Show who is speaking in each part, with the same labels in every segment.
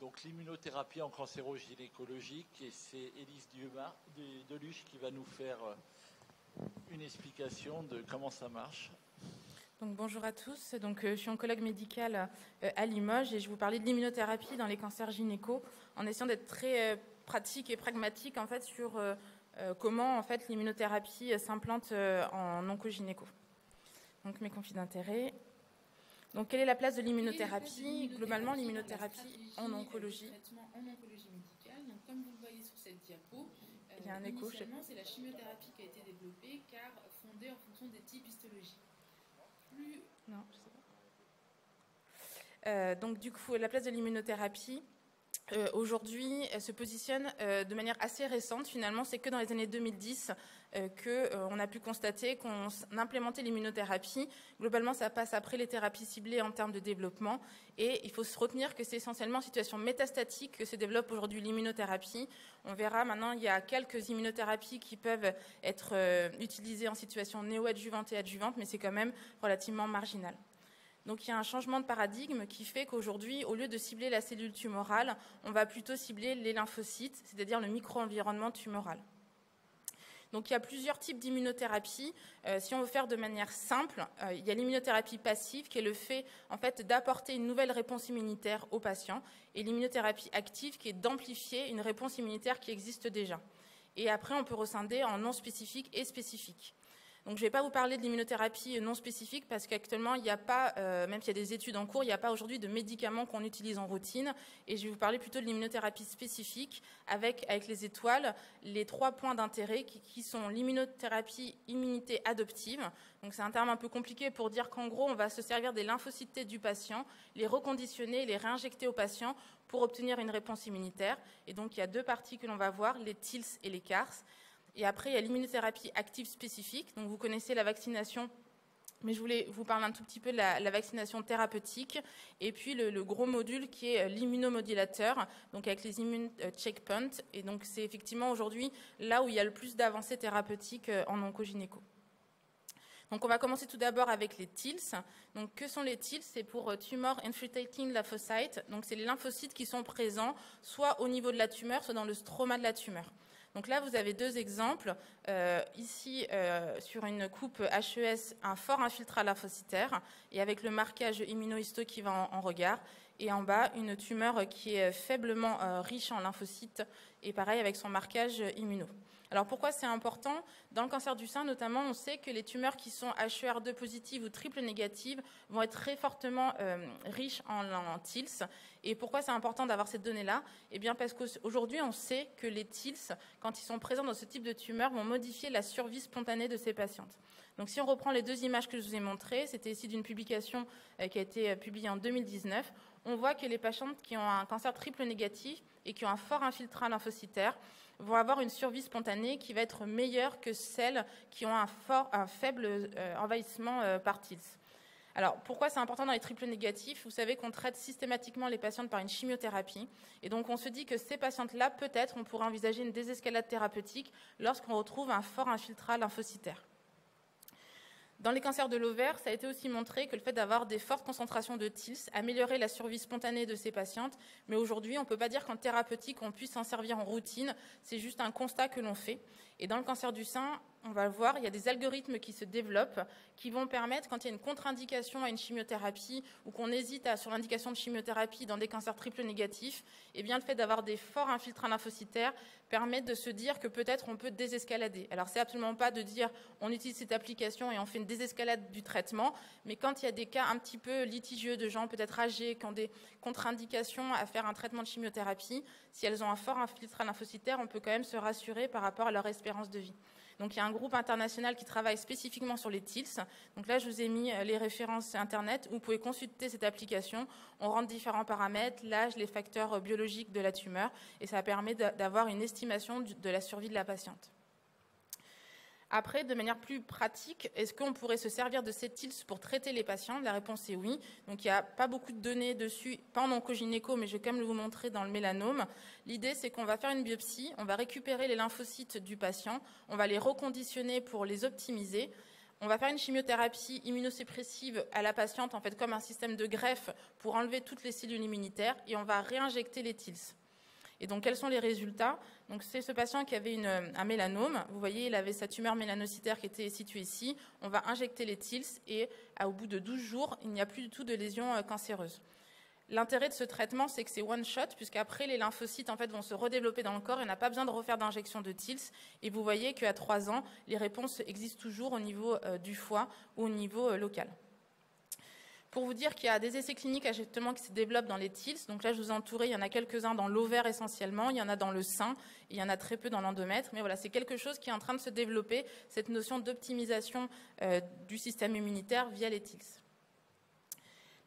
Speaker 1: Donc l'immunothérapie en cancéro-gynécologique, et c'est Élise Deluche qui va nous faire une explication de comment ça marche.
Speaker 2: Donc, bonjour à tous. Donc, je suis oncologue médicale à Limoges et je vais vous parler de l'immunothérapie dans les cancers gynéco en essayant d'être très pratique et pragmatique en fait sur comment en fait l'immunothérapie s'implante en oncogynéco. Donc mes conflits d'intérêts. Donc quelle est la place de l'immunothérapie? Globalement, l'immunothérapie en oncologie.
Speaker 3: En oncologie médicale. Donc comme vous le voyez sur cette diapo,
Speaker 2: il y a un écho.
Speaker 3: Initialement, c'est la chimiothérapie qui a été développée car fondée en fonction des types histologiques.
Speaker 2: Non, je sais pas. Donc du coup, la place de l'immunothérapie aujourd'hui se positionne de manière assez récente. Finalement, c'est que dans les années 2010 qu'on a pu constater qu'on implémentait l'immunothérapie. Globalement, ça passe après les thérapies ciblées en termes de développement. Et il faut se retenir que c'est essentiellement en situation métastatique que se développe aujourd'hui l'immunothérapie. On verra maintenant, il y a quelques immunothérapies qui peuvent être utilisées en situation néoadjuvante et adjuvante, mais c'est quand même relativement marginal. Donc il y a un changement de paradigme qui fait qu'aujourd'hui, au lieu de cibler la cellule tumorale, on va plutôt cibler les lymphocytes, c'est-à-dire le micro-environnement tumoral. Donc il y a plusieurs types d'immunothérapie. Si on veut faire de manière simple, il y a l'immunothérapie passive qui est le fait en fait d'apporter une nouvelle réponse immunitaire au patient, et l'immunothérapie active qui est d'amplifier une réponse immunitaire qui existe déjà. Et après, on peut rescinder en non spécifique et spécifique. Donc, je ne vais pas vous parler de l'immunothérapie non spécifique parce qu'actuellement, il n'y a pas, même s'il y a des études en cours, il n'y a pas aujourd'hui de médicaments qu'on utilise en routine. Et je vais vous parler plutôt de l'immunothérapie spécifique avec les étoiles, les 3 points d'intérêt qui sont l'immunothérapie immunité adoptive. Donc, c'est un terme un peu compliqué pour dire qu'en gros, on va se servir des lymphocytes T du patient, les reconditionner, les réinjecter au patient pour obtenir une réponse immunitaire. Et donc, il y a 2 parties que l'on va voir, les TILS et les CARS. Et après, il y a l'immunothérapie active spécifique. Donc, vous connaissez la vaccination, mais je voulais vous parler un tout petit peu de la vaccination thérapeutique. Et puis, le gros module qui est l'immunomodulateur, donc avec les immune checkpoints. Et donc, c'est effectivement aujourd'hui là où il y a le plus d'avancées thérapeutiques en oncogynéco. Donc, on va commencer tout d'abord avec les TILS. Donc, que sont les TILS? C'est pour Tumor Infiltrating Lymphocytes. Donc, c'est les lymphocytes qui sont présents soit au niveau de la tumeur, soit dans le stroma de la tumeur. Donc là, vous avez 2 exemples. Ici, sur une coupe HES, un fort infiltrat lymphocytaire et avec le marquage immunohisto qui va en regard. Et en bas, une tumeur qui est faiblement riche en lymphocytes et pareil avec son marquage immuno. Alors pourquoi c'est important? Dans le cancer du sein, notamment, on sait que les tumeurs qui sont HER2 positives ou triple négatives vont être très fortement riches en TILS. Et pourquoi c'est important d'avoir cette donnée-là? Eh bien parce qu'aujourd'hui, on sait que les TILS, quand ils sont présents dans ce type de tumeur, vont modifier la survie spontanée de ces patientes. Donc si on reprend les 2 images que je vous ai montrées, c'était ici d'une publication qui a été publiée en 2019, on voit que les patientes qui ont un cancer triple négatif et qui ont un fort infiltrat lymphocytaire vont avoir une survie spontanée qui va être meilleure que celles qui ont un faible envahissement par TILS. Alors, pourquoi c'est important dans les triples négatifs? Vous savez qu'on traite systématiquement les patientes par une chimiothérapie. Et donc, on se dit que ces patientes-là, peut-être, on pourrait envisager une désescalade thérapeutique lorsqu'on retrouve un fort infiltrat lymphocytaire. Dans les cancers de l'ovaire, ça a été aussi montré que le fait d'avoir des fortes concentrations de TILS améliorait la survie spontanée de ces patientes. Mais aujourd'hui, on ne peut pas dire qu'en thérapeutique, on puisse s'en servir en routine. C'est juste un constat que l'on fait. Et dans le cancer du sein, on va le voir, il y a des algorithmes qui se développent qui vont permettre, quand il y a une contre-indication à une chimiothérapie ou qu'on hésite sur l'indication de chimiothérapie dans des cancers triple négatifs, eh bien, le fait d'avoir des forts infiltrats lymphocytaires permet de se dire que peut-être on peut désescalader. Alors, c'est absolument pas de dire on utilise cette application et on fait une désescalade du traitement, mais quand il y a des cas un petit peu litigieux de gens peut-être âgés qui ont des contre-indications à faire un traitement de chimiothérapie, si elles ont un fort infiltrat lymphocytaire, on peut quand même se rassurer par rapport à leur espérance de vie. Donc, il y a un groupe international qui travaille spécifiquement sur les TILS. Donc là, je vous ai mis les références Internet où vous pouvez consulter cette application. On rentre différents paramètres, l'âge, les facteurs biologiques de la tumeur, et ça permet d'avoir une estimation de la survie de la patiente. Après, de manière plus pratique, est-ce qu'on pourrait se servir de ces TILS pour traiter les patients? La réponse est oui. Donc, il n'y a pas beaucoup de données dessus, pas en oncogynéco, mais je vais quand même vous montrer dans le mélanome. L'idée, c'est qu'on va faire une biopsie, on va récupérer les lymphocytes du patient, on va les reconditionner pour les optimiser. On va faire une chimiothérapie immunosuppressive à la patiente, en fait, comme un système de greffe pour enlever toutes les cellules immunitaires et on va réinjecter les TILS. Et donc, quels sont les résultats? Donc, c'est ce patient qui avait un mélanome. Vous voyez, il avait sa tumeur mélanocytaire qui était située ici. On va injecter les TILS et au bout de 12 jours, il n'y a plus du tout de lésions cancéreuses. L'intérêt de ce traitement, c'est que c'est one shot, puisqu'après, les lymphocytes en fait, vont se redévelopper dans le corps et on n'a pas besoin de refaire d'injection de TILS. Et vous voyez qu'à 3 ans, les réponses existent toujours au niveau du foie ou au niveau local. Pour vous dire qu'il y a des essais cliniques justement qui se développent dans les TILS. Donc là, je vous ai entouré, il y en a quelques-uns dans l'ovaire essentiellement, il y en a dans le sein, et il y en a très peu dans l'endomètre. Mais voilà, c'est quelque chose qui est en train de se développer, cette notion d'optimisation du système immunitaire via les TILS.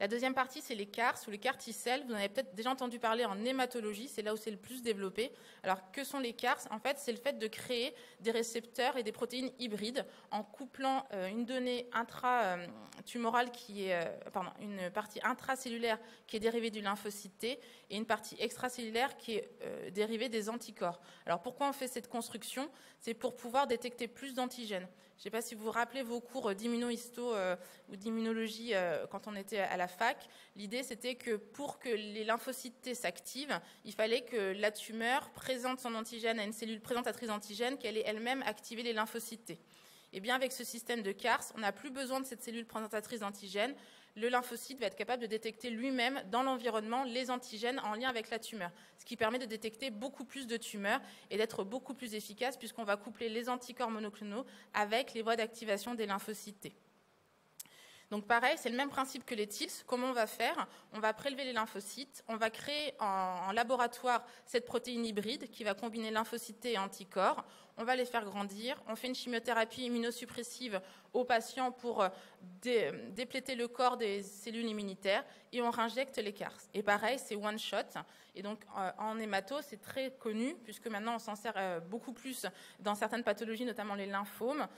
Speaker 2: La deuxième partie, c'est les CARS ou les CAR T-cells. Vous en avez peut-être déjà entendu parler en hématologie, c'est là où c'est le plus développé. Alors, que sont les CARS? En fait, c'est le fait de créer des récepteurs et des protéines hybrides en couplant une donnée intratumorale une partie intracellulaire qui est dérivée du lymphocyte T et une partie extracellulaire qui est dérivée des anticorps. Alors, pourquoi on fait cette construction? C'est pour pouvoir détecter plus d'antigènes. Je ne sais pas si vous vous rappelez vos cours d'immunohisto ou d'immunologie quand on était à la fac. L'idée, c'était que pour que les lymphocytes T s'activent, il fallait que la tumeur présente son antigène à une cellule présentatrice d'antigène, qu'elle ait elle-même activé les lymphocytes T. Et bien, avec ce système de CARS, on n'a plus besoin de cette cellule présentatrice d'antigène. Le lymphocyte va être capable de détecter lui-même dans l'environnement les antigènes en lien avec la tumeur, ce qui permet de détecter beaucoup plus de tumeurs et d'être beaucoup plus efficace puisqu'on va coupler les anticorps monoclonaux avec les voies d'activation des lymphocytes T. Donc pareil, c'est le même principe que les TILS. Comment on va faire? On va prélever les lymphocytes, on va créer en laboratoire cette protéine hybride qui va combiner lymphocytes T et anticorps. On va les faire grandir, on fait une chimiothérapie immunosuppressive aux patients pour dépléter le corps des cellules immunitaires et on réinjecte les CARS. Et pareil, c'est one shot. Et donc en hémato, c'est très connu puisque maintenant on s'en sert beaucoup plus dans certaines pathologies, notamment les lymphomes.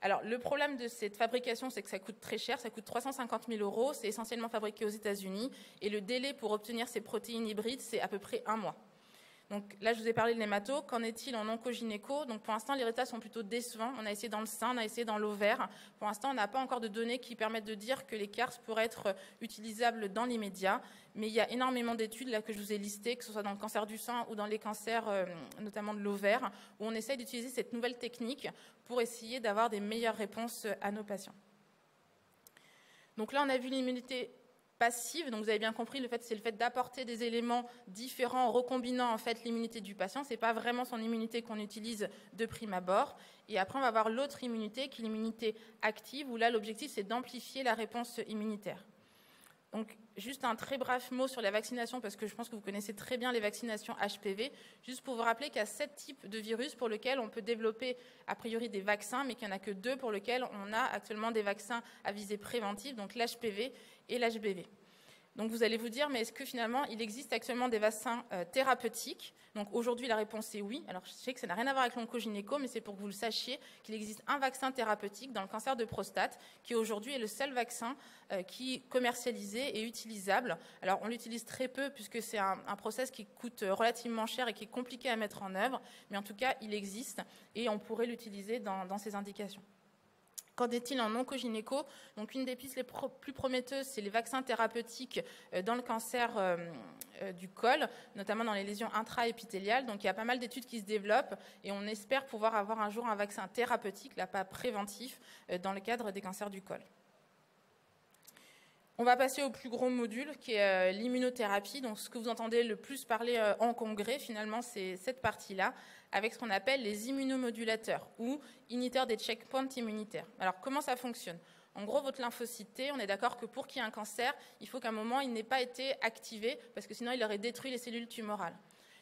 Speaker 2: Alors, le problème de cette fabrication, c'est que ça coûte très cher, ça coûte 350 000 €, c'est essentiellement fabriqué aux États-Unis, et le délai pour obtenir ces protéines hybrides, c'est à peu près 1 mois. Donc là, je vous ai parlé de l'hémato. Qu'en est-il en oncogynéco? Donc pour l'instant, les résultats sont plutôt décevants. On a essayé dans le sein, on a essayé dans l'ovaire. Pour l'instant, on n'a pas encore de données qui permettent de dire que les CARS pourraient être utilisables dans l'immédiat. Mais il y a énormément d'études là que je vous ai listées, que ce soit dans le cancer du sein ou dans les cancers, notamment de l'ovaire, où on essaye d'utiliser cette nouvelle technique pour essayer d'avoir des meilleures réponses à nos patients. Donc là, on a vu l'immunité passive, donc vous avez bien compris, c'est le fait d'apporter des éléments différents en recombinant en fait l'immunité du patient. C'est pas vraiment son immunité qu'on utilise de prime abord. Et après, on va avoir l'autre immunité qui est l'immunité active, où là, l'objectif, c'est d'amplifier la réponse immunitaire. Donc, juste un très bref mot sur la vaccination, parce que je pense que vous connaissez très bien les vaccinations HPV. Juste pour vous rappeler qu'il y a 7 types de virus pour lesquels on peut développer, a priori, des vaccins, mais qu'il n'y en a que 2 pour lesquels on a actuellement des vaccins à visée préventive, donc l'HPV et l'HBV. Donc, vous allez vous dire, mais est-ce que finalement, il existe actuellement des vaccins thérapeutiques? Donc, aujourd'hui, la réponse est oui. Alors, je sais que ça n'a rien à voir avec l'oncogynéco, mais c'est pour que vous le sachiez qu'il existe un vaccin thérapeutique dans le cancer de prostate, qui aujourd'hui est le seul vaccin qui est commercialisé et utilisable. Alors, on l'utilise très peu, puisque c'est un process qui coûte relativement cher et qui est compliqué à mettre en œuvre. Mais en tout cas, il existe et on pourrait l'utiliser dans ces indications. Qu'en est-il en oncogynéco? Donc, une des pistes les plus prometteuses, c'est les vaccins thérapeutiques dans le cancer du col, notamment dans les lésions intra-épithéliales. Donc, il y a pas mal d'études qui se développent et on espère pouvoir avoir un jour un vaccin thérapeutique, là pas préventif, dans le cadre des cancers du col. On va passer au plus gros module qui est l'immunothérapie. Donc, ce que vous entendez le plus parler en congrès, finalement, c'est cette partie-là, avec ce qu'on appelle les immunomodulateurs ou inhibiteurs des checkpoints immunitaires. Alors, comment ça fonctionne? En gros, votre lymphocyte T, on est d'accord que pour qu'il y ait un cancer, il faut qu'à un moment, il n'ait pas été activé, parce que sinon, il aurait détruit les cellules tumorales.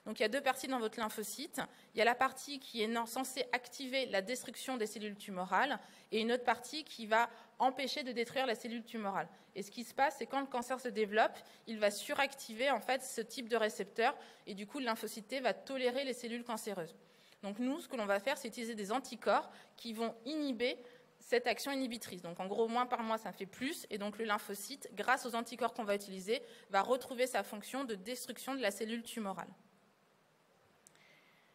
Speaker 2: Donc, il y a 2 parties dans votre lymphocyte. Il y a la partie qui est censée activer la destruction des cellules tumorales et une autre partie qui va empêcher de détruire la cellule tumorale. Et ce qui se passe, c'est quand le cancer se développe, il va suractiver en fait ce type de récepteur et du coup, le lymphocyte T va tolérer les cellules cancéreuses. Donc, nous, ce que l'on va faire, c'est utiliser des anticorps qui vont inhiber cette action inhibitrice. Donc, en gros, moins par mois, ça fait plus. Et donc, le lymphocyte, grâce aux anticorps qu'on va utiliser, va retrouver sa fonction de destruction de la cellule tumorale.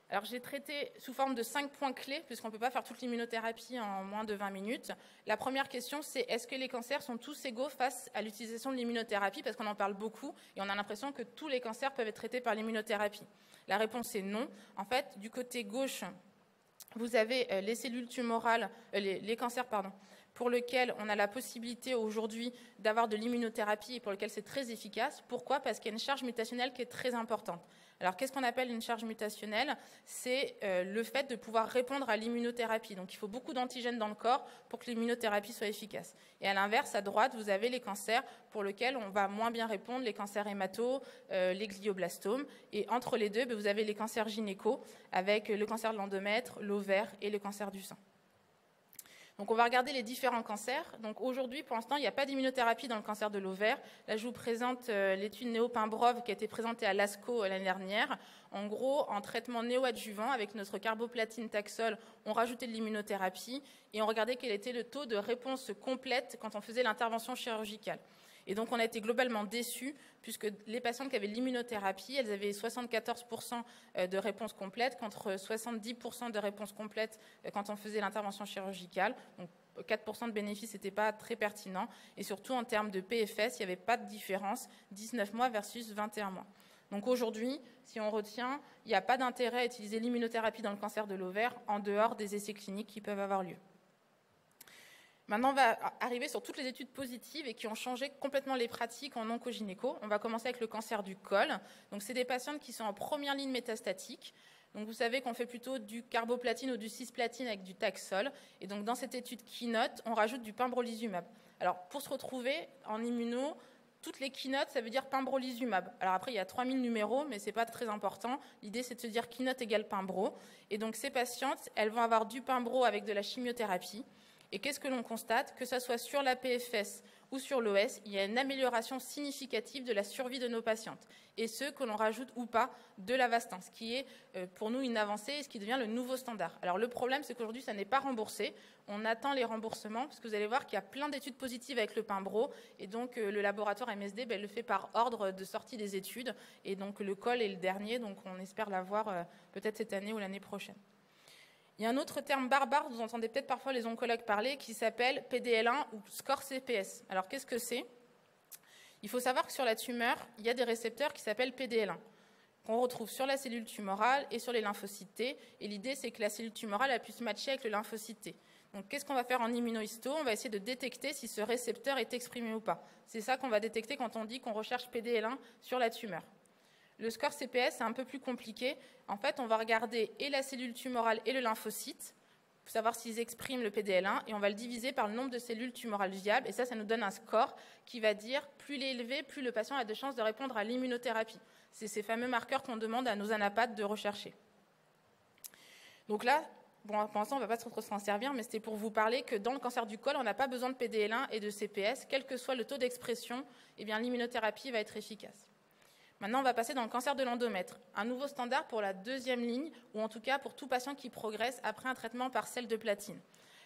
Speaker 2: Alors, j'ai traité sous forme de 5 points clés, puisqu'on ne peut pas faire toute l'immunothérapie en moins de 20 minutes. La première question, c'est est-ce que les cancers sont tous égaux face à l'utilisation de l'immunothérapie? Parce qu'on en parle beaucoup et on a l'impression que tous les cancers peuvent être traités par l'immunothérapie. La réponse est non. En fait, du côté gauche, vous avez les cellules tumorales, les cancers, pour lesquels on a la possibilité aujourd'hui d'avoir de l'immunothérapie et pour lesquels c'est très efficace. Pourquoi? Parce qu'il y a une charge mutationnelle qui est très importante. Alors, qu'est-ce qu'on appelle une charge mutationnelle? C'est le fait de pouvoir répondre à l'immunothérapie. Donc, il faut beaucoup d'antigènes dans le corps pour que l'immunothérapie soit efficace. Et à l'inverse, à droite, vous avez les cancers pour lesquels on va moins bien répondre, les cancers hémato, les glioblastomes. Et entre les deux, vous avez les cancers gynéco, avec le cancer de l'endomètre, l'ovaire et le cancer du sein. Donc, on va regarder les différents cancers. Donc, aujourd'hui, pour l'instant, il n'y a pas d'immunothérapie dans le cancer de l'ovaire. Là, je vous présente l'étude Néopimbrov qui a été présentée à l'ASCO l'année dernière. En gros, en traitement néoadjuvant, avec notre carboplatine Taxol, on rajoutait de l'immunothérapie et on regardait quel était le taux de réponse complète quand on faisait l'intervention chirurgicale. Et donc, on a été globalement déçus, puisque les patientes qui avaient l'immunothérapie, elles avaient 74% de réponse complète, contre 70% de réponse complète quand on faisait l'intervention chirurgicale. Donc, 4% de bénéfice n'était pas très pertinent. Et surtout, en termes de PFS, il n'y avait pas de différence, 19 mois versus 21 mois. Donc aujourd'hui, si on retient, il n'y a pas d'intérêt à utiliser l'immunothérapie dans le cancer de l'ovaire, en dehors des essais cliniques qui peuvent avoir lieu. Maintenant, on va arriver sur toutes les études positives et qui ont changé complètement les pratiques en oncogynéco. On va commencer avec le cancer du col. Donc, c'est des patientes qui sont en première ligne métastatique. Donc, vous savez qu'on fait plutôt du carboplatine ou du cisplatine avec du Taxol. Et donc, dans cette étude Keynote, on rajoute du pembrolizumab. Alors, pour se retrouver en immuno, toutes les Keynote, ça veut dire pembrolizumab. Alors après, il y a 3000 numéros, mais ce n'est pas très important. L'idée, c'est de se dire Keynote égale pembro. Et donc, ces patientes, elles vont avoir du pembro avec de la chimiothérapie. Et qu'est-ce que l'on constate? Que ce soit sur la PFS ou sur l'OS, il y a une amélioration significative de la survie de nos patientes. Et ce, que l'on rajoute ou pas de l'Avastin, ce qui est pour nous une avancée et ce qui devient le nouveau standard. Alors le problème, c'est qu'aujourd'hui, ça n'est pas remboursé. On attend les remboursements, parce que vous allez voir qu'il y a plein d'études positives avec le pembro. Et donc le laboratoire MSD le fait par ordre de sortie des études. Et donc le col est le dernier, donc on espère l'avoir peut-être cette année ou l'année prochaine. Il y a un autre terme barbare, vous entendez peut-être parfois les oncologues parler, qui s'appelle PDL1 ou score CPS. Alors, qu'est-ce que c'est? Il faut savoir que sur la tumeur, il y a des récepteurs qui s'appellent PDL1, qu'on retrouve sur la cellule tumorale et sur les lymphocytes T. Et l'idée, c'est que la cellule tumorale elle puisse matcher avec le lymphocyte T. Donc, qu'est-ce qu'on va faire en immunohisto? On va essayer de détecter si ce récepteur est exprimé ou pas. C'est ça qu'on va détecter quand on dit qu'on recherche PDL1 sur la tumeur. Le score CPS, c'est un peu plus compliqué. En fait, on va regarder et la cellule tumorale et le lymphocyte pour savoir s'ils expriment le PDL1 et on va le diviser par le nombre de cellules tumorales viables. Et ça nous donne un score qui va dire plus il est élevé, plus le patient a de chances de répondre à l'immunothérapie. C'est ces fameux marqueurs qu'on demande à nos anapathes de rechercher. Donc là, bon, pour l'instant, on ne va pas trop s'en servir, mais c'était pour vous parler que dans le cancer du col, on n'a pas besoin de PDL1 et de CPS. Quel que soit le taux d'expression, eh bien, l'immunothérapie va être efficace. Maintenant, on va passer dans le cancer de l'endomètre, un nouveau standard pour la deuxième ligne, ou en tout cas pour tout patient qui progresse après un traitement par sel de platine.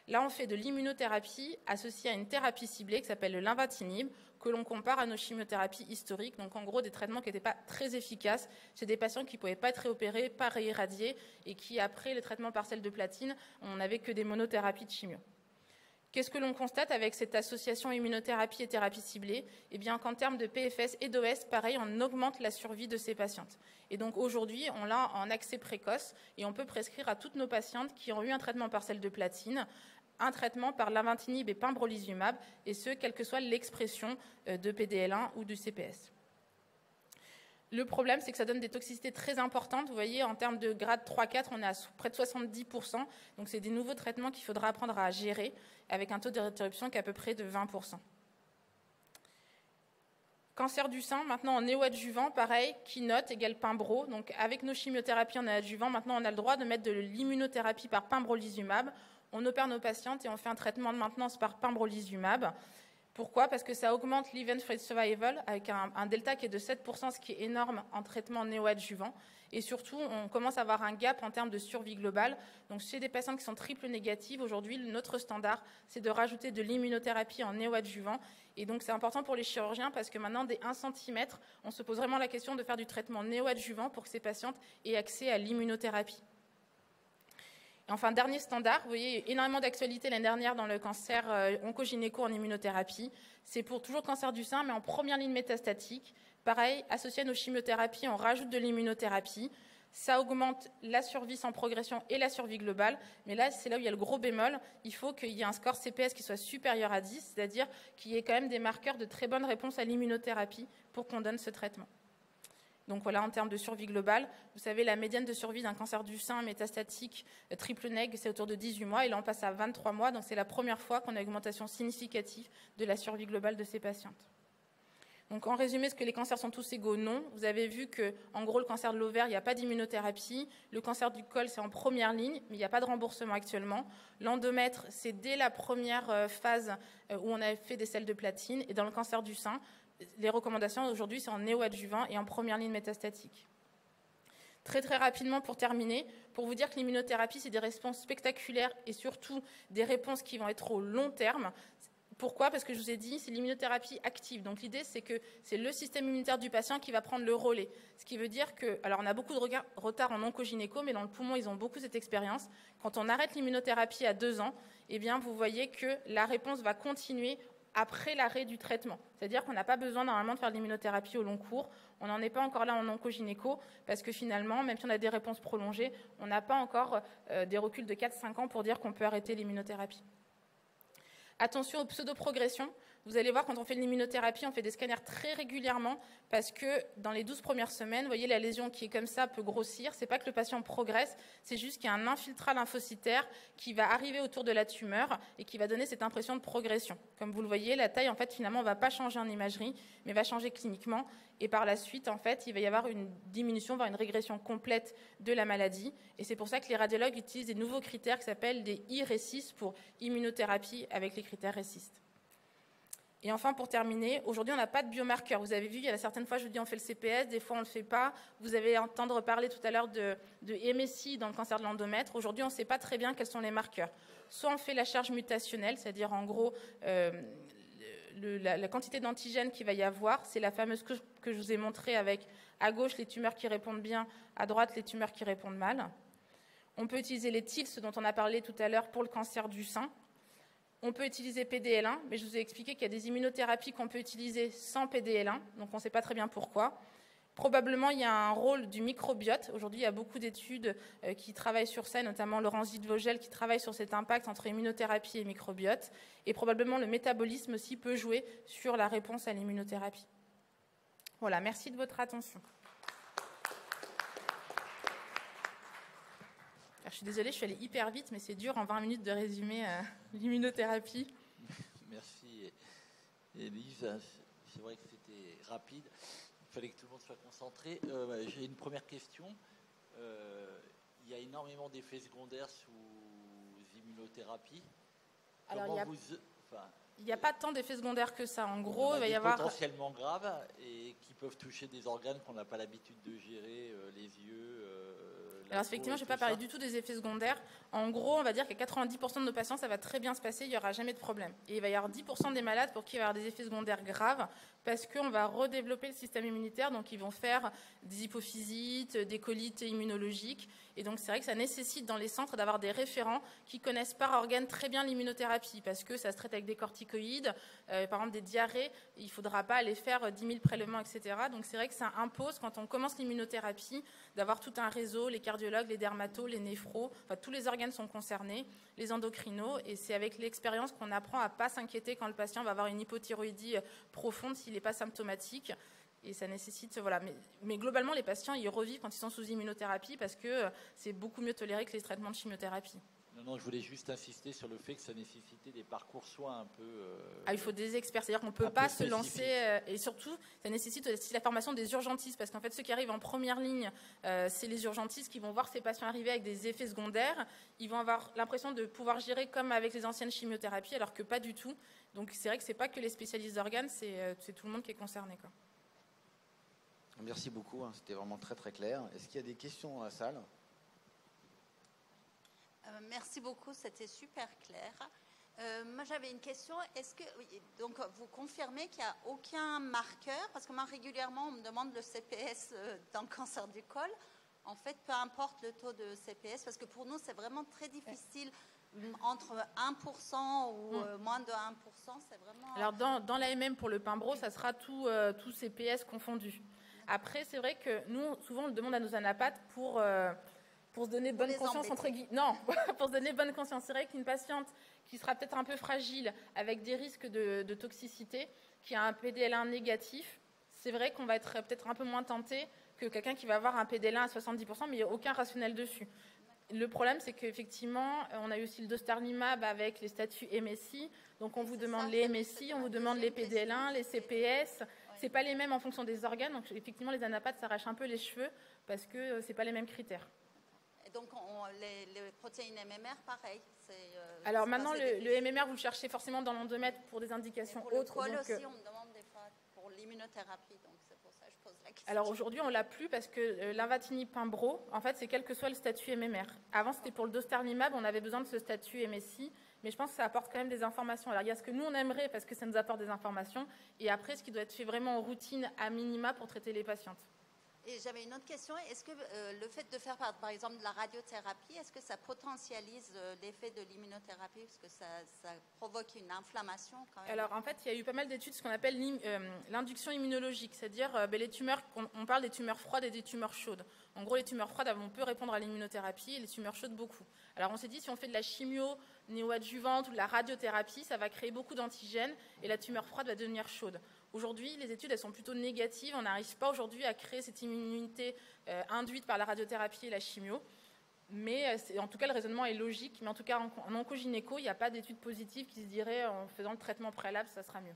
Speaker 2: Là, on fait de l'immunothérapie associée à une thérapie ciblée qui s'appelle le lenvatinib, que l'on compare à nos chimiothérapies historiques, donc en gros des traitements qui n'étaient pas très efficaces. C'est des patients qui ne pouvaient pas être réopérés, pas réirradiés, et qui, après le traitement par sel de platine, on n'avait que des monothérapies de chimio. Qu'est-ce que l'on constate avec cette association immunothérapie et thérapie ciblée? Eh bien, qu'en termes de PFS et d'OS, pareil, on augmente la survie de ces patientes. Et donc, aujourd'hui, on l'a en accès précoce et on peut prescrire à toutes nos patientes qui ont eu un traitement par sel de platine, un traitement par lenvatinib et pembrolizumab, et ce, quelle que soit l'expression de PDL1 ou du CPS. Le problème, c'est que ça donne des toxicités très importantes. Vous voyez, en termes de grade 3-4, on est à près de 70%. Donc, c'est des nouveaux traitements qu'il faudra apprendre à gérer avec un taux d'interruption qui est à peu près de 20%. Cancer du sein, maintenant en néoadjuvant, pareil, Keynote égale Pembro. Donc, avec nos chimiothérapies en adjuvant, maintenant, on a le droit de mettre de l'immunothérapie par pembrolizumab. On opère nos patientes et on fait un traitement de maintenance par pembrolizumab. Pourquoi? Parce que ça augmente l'event-free survival avec un delta qui est de 7%, ce qui est énorme en traitement néoadjuvant. Et surtout, on commence à avoir un gap en termes de survie globale. Donc, chez des patients qui sont triple négatives, aujourd'hui, notre standard, c'est de rajouter de l'immunothérapie en néoadjuvant. Et donc, c'est important pour les chirurgiens parce que maintenant, dès 1 cm, on se pose vraiment la question de faire du traitement néoadjuvant pour que ces patientes aient accès à l'immunothérapie. Et enfin, dernier standard, vous voyez, énormément d'actualité l'année dernière dans le cancer oncogynéco en immunothérapie. C'est pour toujours cancer du sein, mais en première ligne métastatique. Pareil, associé à nos chimiothérapies, on rajoute de l'immunothérapie. Ça augmente la survie sans progression et la survie globale. Mais là, c'est là où il y a le gros bémol. Il faut qu'il y ait un score CPS qui soit supérieur à 10, c'est-à-dire qu'il y ait quand même des marqueurs de très bonne réponse à l'immunothérapie pour qu'on donne ce traitement. Donc voilà, en termes de survie globale, vous savez, la médiane de survie d'un cancer du sein métastatique triple nég, c'est autour de 18 mois. Et là, on passe à 23 mois. Donc c'est la première fois qu'on a une augmentation significative de la survie globale de ces patientes. Donc en résumé, est-ce que les cancers sont tous égaux? Non. Vous avez vu que, en gros, le cancer de l'ovaire, il n'y a pas d'immunothérapie. Le cancer du col, c'est en première ligne, mais il n'y a pas de remboursement actuellement. L'endomètre, c'est dès la première phase où on a fait des selles de platine. Et dans le cancer du sein, les recommandations aujourd'hui, c'est en néoadjuvant et en première ligne métastatique. Très très rapidement pour terminer, pour vous dire que l'immunothérapie, c'est des réponses spectaculaires et surtout des réponses qui vont être au long terme. Pourquoi? Parce que je vous ai dit, c'est l'immunothérapie active. Donc l'idée, c'est que c'est le système immunitaire du patient qui va prendre le relais. Ce qui veut dire que, alors on a beaucoup de retard en oncogynéco, mais dans le poumon, ils ont beaucoup cette expérience. Quand on arrête l'immunothérapie à 2 ans, eh bien, vous voyez que la réponse va continuer après l'arrêt du traitement. C'est-à-dire qu'on n'a pas besoin normalement de faire de l'immunothérapie au long cours. On n'en est pas encore là en oncogynéco parce que finalement, même si on a des réponses prolongées, on n'a pas encore des reculs de 4-5 ans pour dire qu'on peut arrêter l'immunothérapie. Attention aux pseudoprogressions. Vous allez voir, quand on fait de l'immunothérapie, on fait des scanners très régulièrement parce que dans les 12 premières semaines, vous voyez, la lésion qui est comme ça peut grossir. Ce n'est pas que le patient progresse, c'est juste qu'il y a un infiltrat lymphocytaire qui va arriver autour de la tumeur et qui va donner cette impression de progression. Comme vous le voyez, la taille, en fait, finalement, ne va pas changer en imagerie, mais va changer cliniquement. Et par la suite, en fait, il va y avoir une diminution, voire une régression complète de la maladie. Et c'est pour ça que les radiologues utilisent des nouveaux critères qui s'appellent des IRECIST pour immunothérapie avec les critères RECIST. Et enfin, pour terminer, aujourd'hui, on n'a pas de biomarqueurs. Vous avez vu, il y a certaines fois, je vous dis, on fait le CPS, des fois, on ne le fait pas. Vous avez entendu parler tout à l'heure de MSI dans le cancer de l'endomètre. Aujourd'hui, on ne sait pas très bien quels sont les marqueurs. Soit on fait la charge mutationnelle, c'est-à-dire, en gros, la quantité d'antigènes qu'il va y avoir, c'est la fameuse que je vous ai montrée avec, à gauche, les tumeurs qui répondent bien, à droite, les tumeurs qui répondent mal. On peut utiliser les TILS dont on a parlé tout à l'heure pour le cancer du sein. On peut utiliser PDL1, mais je vous ai expliqué qu'il y a des immunothérapies qu'on peut utiliser sans PDL1, donc on ne sait pas très bien pourquoi. Probablement, il y a un rôle du microbiote. Aujourd'hui, il y a beaucoup d'études qui travaillent sur ça, notamment Laurence Witt-Vogel qui travaille sur cet impact entre immunothérapie et microbiote. Et probablement, le métabolisme aussi peut jouer sur la réponse à l'immunothérapie. Voilà, merci de votre attention. Je suis désolée, je suis allée hyper vite, mais c'est dur en 20 minutes de résumer l'immunothérapie.
Speaker 1: Merci, Élise. C'est vrai que c'était rapide. Il fallait que tout le monde soit concentré. J'ai une première question. Il y a énormément d'effets secondaires sous immunothérapie.
Speaker 2: Alors, il n'y a pas tant d'effets secondaires que ça. En gros, il va y avoir
Speaker 1: potentiellement graves et qui peuvent toucher des organes qu'on n'a pas l'habitude de gérer, les yeux.
Speaker 2: Alors effectivement, je ne vais pas parler du tout des effets secondaires. En gros, on va dire qu'à 90% de nos patients, ça va très bien se passer, il n'y aura jamais de problème. Et il va y avoir 10% des malades pour qui il va y avoir des effets secondaires graves parce qu'on va redévelopper le système immunitaire, donc ils vont faire des hypophysites, des colites immunologiques. Et donc c'est vrai que ça nécessite dans les centres d'avoir des référents qui connaissent par organe très bien l'immunothérapie parce que ça se traite avec des corticoïdes, par exemple des diarrhées, il ne faudra pas aller faire 10 000 prélèvements, etc. Donc c'est vrai que ça impose, quand on commence l'immunothérapie, d'avoir tout un réseau, les cardiologues, les dermatos, les néphros, enfin tous les organes sont concernés, les endocrinos, et c'est avec l'expérience qu'on apprend à ne pas s'inquiéter quand le patient va avoir une hypothyroïdie profonde s'il n'est pas symptomatique. Et ça nécessite, voilà. Mais globalement, les patients, ils revivent quand ils sont sous immunothérapie parce que c'est beaucoup mieux toléré que les traitements de chimiothérapie.
Speaker 1: Non, je voulais juste insister sur le fait que ça nécessitait des parcours soins un peu...
Speaker 2: il faut des experts, c'est-à-dire qu'on ne peut pas se lancer... et surtout, ça nécessite aussi la formation des urgentistes, parce qu'en fait, ceux qui arrivent en première ligne, c'est les urgentistes qui vont voir ces patients arriver avec des effets secondaires. Ils vont avoir l'impression de pouvoir gérer comme avec les anciennes chimiothérapies, alors que pas du tout. Donc c'est vrai que ce n'est pas que les spécialistes d'organes, c'est tout le monde qui est concerné, quoi.
Speaker 4: Merci beaucoup, hein, c'était vraiment très très clair. Est-ce qu'il y a des questions dans la salle ?
Speaker 5: Merci beaucoup, c'était super clair. Moi, j'avais une question. Est-ce que donc vous confirmez qu'il n'y a aucun marqueur? Parce que moi, régulièrement, on me demande le CPS dans le cancer du col. En fait, peu importe le taux de CPS, parce que pour nous, c'est vraiment très difficile. Entre 1% ou moins de 1%, c'est vraiment...
Speaker 2: Alors, dans l'AMM, pour le Pimbro, ça sera tout CPS confondu. Après, c'est vrai que nous, souvent, on le demande à nos anapathes pour se donner bonne conscience, entre guillemets. Non, pour se donner bonne conscience. C'est vrai qu'une patiente qui sera peut-être un peu fragile, avec des risques de toxicité, qui a un PDL1 négatif, c'est vrai qu'on va être peut-être un peu moins tenté que quelqu'un qui va avoir un PDL1 à 70%, mais il n'y a aucun rationnel dessus. Le problème, c'est qu'effectivement, on a eu aussi le dostarlimab avec les statuts MSI. Donc, on vous demande les MSI, on vous demande les PDL1, les CPS. Ce n'est pas les mêmes en fonction des organes. Donc, effectivement, les anapathes s'arrachent un peu les cheveux parce que ce n'est pas les mêmes critères.
Speaker 5: Et donc, les protéines MMR, pareil.
Speaker 2: Alors, maintenant, le MMR, vous le cherchez forcément dans l'endomètre pour des indications autres.
Speaker 5: Pour le col aussi, on me demande des fois pour l'immunothérapie. Donc, c'est pour ça que je pose la question.
Speaker 2: Alors, aujourd'hui, on ne l'a plus parce que l'invatinib Pimbro, en fait, c'est quel que soit le statut MMR. Avant, c'était pour le dostarlimab, on avait besoin de ce statut MSI. Mais je pense que ça apporte quand même des informations. Alors, il y a ce que nous, on aimerait parce que ça nous apporte des informations. Et après, ce qui doit être fait vraiment en routine à minima pour traiter les patientes.
Speaker 5: Et j'avais une autre question. Est-ce que le fait de faire, par exemple, de la radiothérapie, est-ce que ça potentialise l'effet de l'immunothérapie? Parce que ça provoque une inflammation quand même.
Speaker 2: Alors, en fait, il y a eu pas mal d'études, ce qu'on appelle l'induction immunologique. C'est-à-dire, les tumeurs, on parle des tumeurs froides et des tumeurs chaudes. En gros, les tumeurs froides, on peut répondre à l'immunothérapie et les tumeurs chaudes, beaucoup. Alors, on s'est dit, si on fait de la chimio néoadjuvante ou de la radiothérapie, ça va créer beaucoup d'antigènes et la tumeur froide va devenir chaude. Aujourd'hui, les études, elles sont plutôt négatives. On n'arrive pas aujourd'hui à créer cette immunité induite par la radiothérapie et la chimio. Mais en tout cas, le raisonnement est logique. Mais en tout cas, en oncogynéco, il n'y a pas d'études positives qui se diraient en faisant le traitement préalable, ça sera mieux.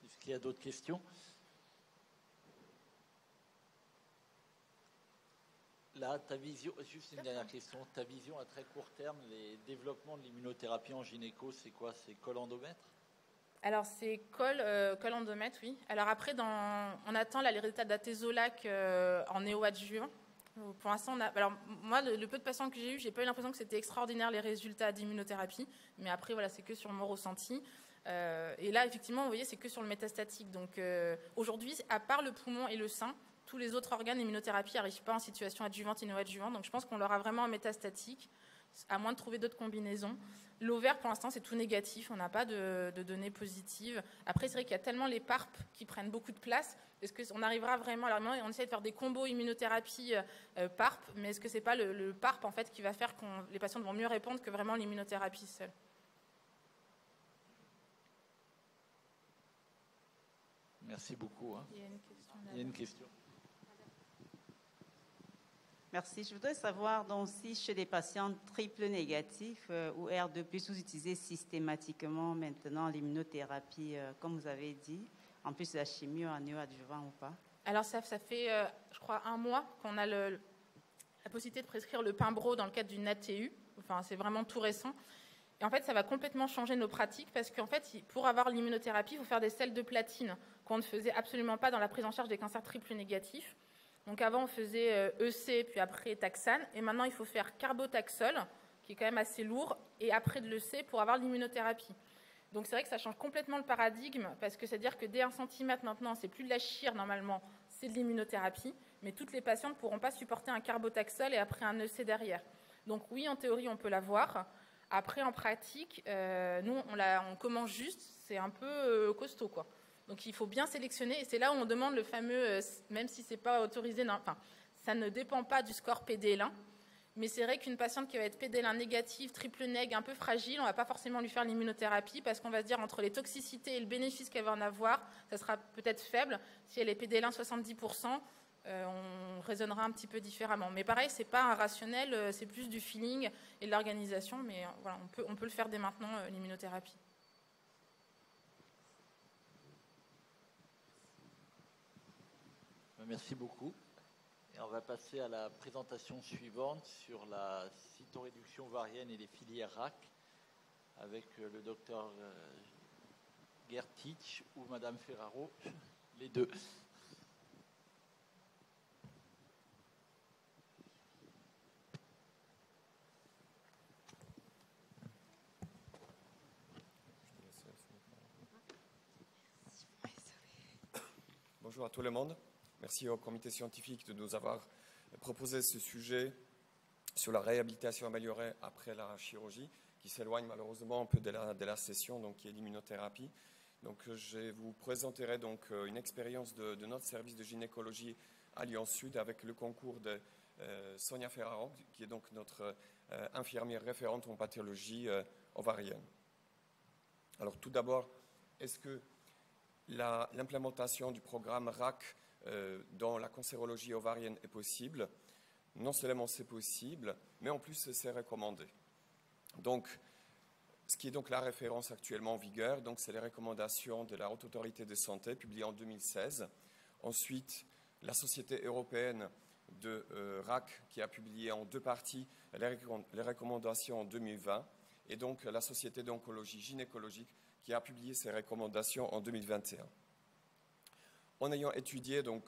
Speaker 1: Est-ce qu'il y a d'autres questions ? Là, ta vision, juste une dernière question, ta vision à très court terme, les développements de l'immunothérapie en gynéco, c'est quoi? C'est col endomètre?
Speaker 2: Alors, c'est col endomètre, oui. Alors après, on attend là, les résultats d'Atezolac en néoadjuvant. Pour l'instant, alors moi, le peu de patients que j'ai eu, j'ai pas eu l'impression que c'était extraordinaire les résultats d'immunothérapie. Mais après, voilà, c'est que sur mon ressenti. Et là, effectivement, vous voyez, c'est que sur le métastatique. Donc aujourd'hui, à part le poumon et le sein, tous les autres organes d'immunothérapie n'arrivent pas en situation adjuvante et néoadjuvante. Donc je pense qu'on l'aura vraiment en métastatique, à moins de trouver d'autres combinaisons. L'ovaire, pour l'instant, c'est tout négatif. On n'a pas de données positives. Après, c'est vrai qu'il y a tellement les PARP qui prennent beaucoup de place. Est-ce qu'on arrivera vraiment... Alors, on essaie de faire des combos immunothérapie PARP, mais est-ce que ce n'est pas le PARP, en fait, qui va faire que les patients vont mieux répondre que vraiment l'immunothérapie seule?
Speaker 1: Merci beaucoup. Hein.
Speaker 2: Il y a une question.
Speaker 1: Il y a une question.
Speaker 6: Merci. Je voudrais savoir donc si chez les patients triple négatifs ou R2+, vous utilisez systématiquement maintenant l'immunothérapie, comme vous avez dit, en plus de la chimio en néoadjuvant ou pas?
Speaker 2: Alors ça fait, je crois, 1 mois qu'on a la possibilité de prescrire le Pimbro dans le cadre d'une ATU. Enfin, c'est vraiment tout récent. Et en fait, ça va complètement changer nos pratiques parce qu'en fait, pour avoir l'immunothérapie, il faut faire des sels de platine qu'on ne faisait absolument pas dans la prise en charge des cancers triple négatifs. Donc avant, on faisait EC, puis après Taxane. Et maintenant, il faut faire carbotaxol, qui est quand même assez lourd, et après de l'EC pour avoir l'immunothérapie. Donc c'est vrai que ça change complètement le paradigme, parce que c'est-à-dire que dès 1 cm maintenant, c'est plus de la chire normalement, c'est de l'immunothérapie. Mais toutes les patientes ne pourront pas supporter un carbotaxol et après un EC derrière. Donc oui, en théorie, on peut l'avoir. Après, en pratique, nous, on commence juste, c'est un peu costaud, quoi. Donc il faut bien sélectionner, et c'est là où on demande le fameux, même si ce n'est pas autorisé, enfin, ça ne dépend pas du score PDL1, Mais c'est vrai qu'une patiente qui va être PD-L1 négative, triple nég, un peu fragile, on ne va pas forcément lui faire l'immunothérapie parce qu'on va se dire entre les toxicités et le bénéfice qu'elle va en avoir, ça sera peut-être faible. Si elle est PD-L1 70%, on raisonnera un petit peu différemment. Mais pareil, ce n'est pas un rationnel, c'est plus du feeling et de l'organisation. Mais voilà, on peut le faire dès maintenant, l'immunothérapie.
Speaker 1: Merci beaucoup. Et on va passer à la présentation suivante sur la cytoréduction ovarienne et les filières RAC avec le docteur Gertich ou Madame Ferraro, les deux.
Speaker 7: Bonjour à tout le monde. Merci au comité scientifique de nous avoir proposé ce sujet sur la réhabilitation améliorée après la chirurgie, qui s'éloigne malheureusement un peu de la session, donc qui est l'immunothérapie. Donc, je vous présenterai donc une expérience de notre service de gynécologie à Lyon Sud avec le concours de Sonia Ferraro, qui est donc notre infirmière référente en pathologie ovarienne. Alors, tout d'abord, est-ce que l'implémentation du programme RAC dans la cancérologie ovarienne est possible? Non seulement c'est possible, mais en plus c'est recommandé. Donc, ce qui est donc la référence actuellement en vigueur, donc c'est les recommandations de la Haute Autorité de Santé publiées en 2016. Ensuite, la Société européenne de RAC qui a publié en 2 parties les recommandations en 2020, et donc la Société d'oncologie gynécologique qui a publié ses recommandations en 2021. En ayant étudié donc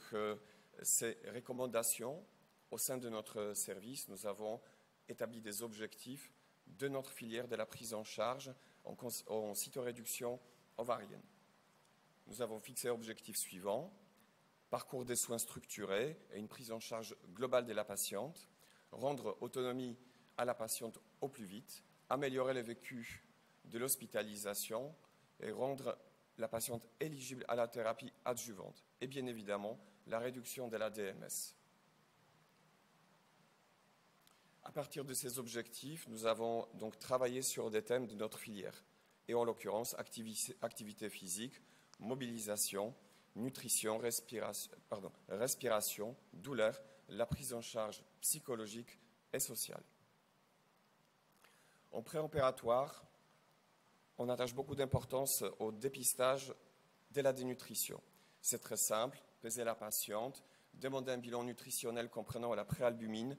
Speaker 7: ces recommandations au sein de notre service, nous avons établi des objectifs de notre filière de la prise en charge en cytoréduction ovarienne. Nous avons fixé l'objectif suivant: parcours des soins structurés et une prise en charge globale de la patiente, rendre autonomie à la patiente au plus vite, améliorer le vécu de l'hospitalisation et rendre la patiente éligible à la thérapie adjuvante et bien évidemment la réduction de la DMS. À partir de ces objectifs, nous avons donc travaillé sur des thèmes de notre filière et en l'occurrence activité physique, mobilisation, nutrition, respiration, douleur, la prise en charge psychologique et sociale. En préopératoire, on attache beaucoup d'importance au dépistage de la dénutrition. C'est très simple: peser la patiente, demander un bilan nutritionnel comprenant la préalbumine,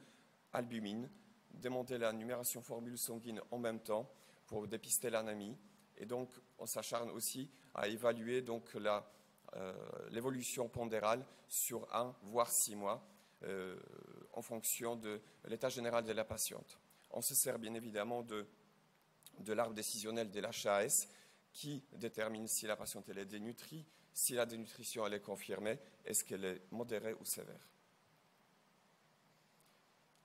Speaker 7: albumine, demander la numération formule sanguine en même temps pour dépister l'anémie. Et donc, on s'acharne aussi à évaluer donc l'évolution pondérale sur 1 voire 6 mois en fonction de l'état général de la patiente. On se sert bien évidemment de l'arbre décisionnel de l'HAS qui détermine si la patiente elle est dénutrie, si la dénutrition elle est confirmée, est-ce qu'elle est modérée ou sévère.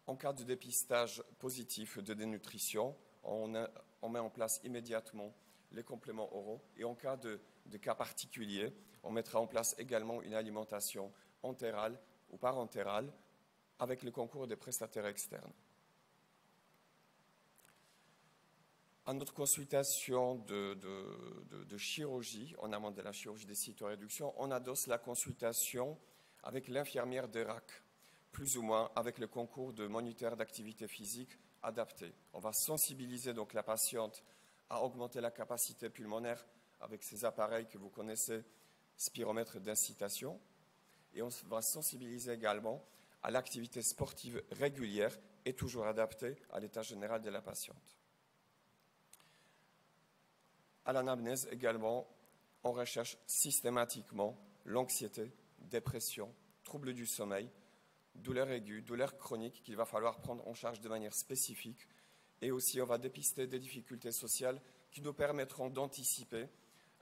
Speaker 7: En cas de dépistage positif de dénutrition, on met en place immédiatement les compléments oraux et en cas de cas particulier, on mettra en place également une alimentation entérale ou parentérale avec le concours des prestataires externes. À notre consultation de chirurgie, en amont de la chirurgie des cytoréductions, on adosse la consultation avec l'infirmière de RAC, plus ou moins avec le concours de moniteurs d'activité physique adaptés. On va sensibiliser donc la patiente à augmenter la capacité pulmonaire avec ces appareils que vous connaissez, spiromètre d'incitation, et on va sensibiliser également à l'activité sportive régulière et toujours adaptée à l'état général de la patiente. À l'anamnèse également, on recherche systématiquement l'anxiété, dépression, troubles du sommeil, douleurs aiguës, douleurs chroniques qu'il va falloir prendre en charge de manière spécifique. Et aussi, on va dépister des difficultés sociales qui nous permettront d'anticiper